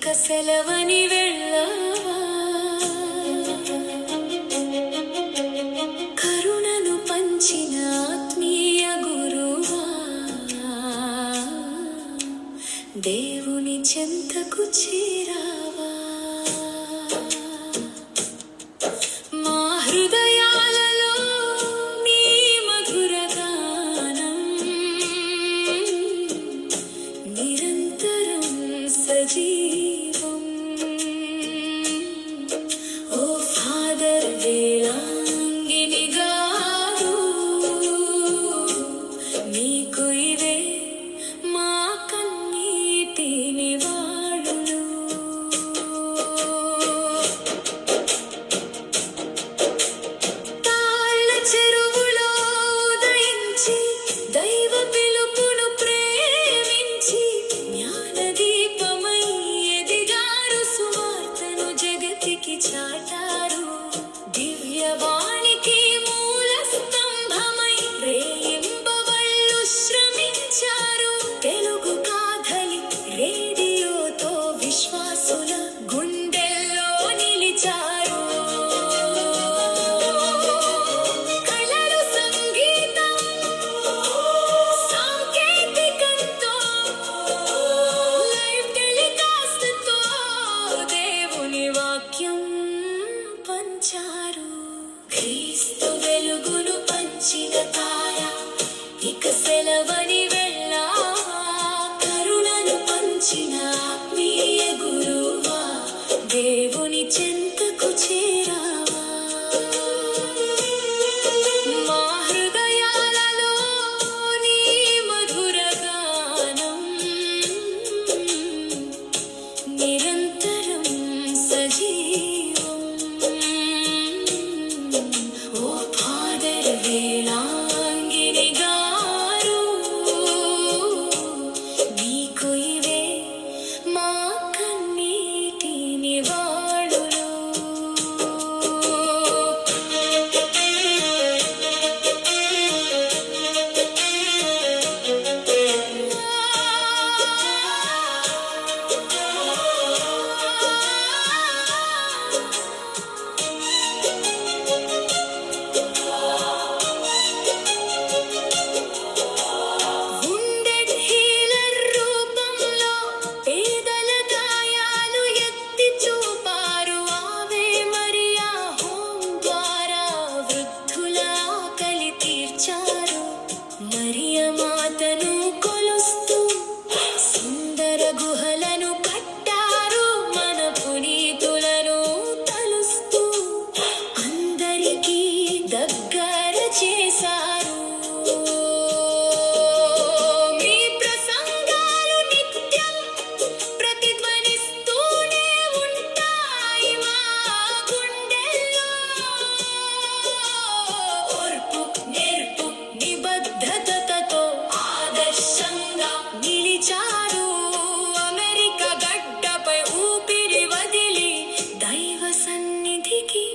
ఇక సెలవని వెళ్ళవా, కరుణను పంచిన ఆత్మీయ గురువా, దేవుని చెంతకు చేరావా. మా హృదయాలలో నీ మధుర గానం నిరంతరం సజీవం. ఓ ఫాదర్ వేలాంగిని గారు, నీకు ఇవే మా కన్నీటి నివాళులు. తాళ్ళ చెరువులో ఉదయించి దైవ పిలుపును ప్రేమించి జ్ఞానదీపమై ఎదిగారు, సువార్తను జగతికి చాటారు. దివ్యవాణికి మూల స్తంభమై రేయింబవళ్ళు శ్రమించారు. తెలుగు కాథలి రేడియోతో విశ్వాసుల గుండెల్లో నిలిచారు. కళలు సంగీతం సాంకేతికంతో లైవ్ టెలికాస్ట్తో దేవుని వాక్యం పంచారు. క్రీస్తు వెలుగును పంచిన తార, ఇక సెలవని వెళ్ళావా, కరుణను పంచిన ఆత్మీయ గురువా, దేవుని చెంతకు చేరావా. మా హృదయాలలో నీ మధుర గానం నిరంతరం సజీవం. ఓ ఫాదర్ వేలాంగిని గారు, నీకు ఇవే మా కన్నీటి నివాళులు. వుండెడ్ హీలర్ రూపంలో పేదల గాయాలు ఎత్తి చూపారు. ఆవే మరియా హోం ద్వారా వృద్ధుల ఆకలి తీర్చారు. మరియమాతను కొలుస్తూ సుందర గుహలను కట్టారు. మన పునీతులను తలుస్తూ అందరికీ దగ్గర చేశారు. మీ ప్రసంగాలు నిత్యం ప్రతిధ్వనిస్తూనే ఉంటాయి మా గుండెల్లో. ఓర్పు నేర్పు నిబద్ధతతో ఆదర్శంగా నిలిచారు. అమెరికా గడ్డపై ఊపిరి వదిలి దైవ సన్నిధికి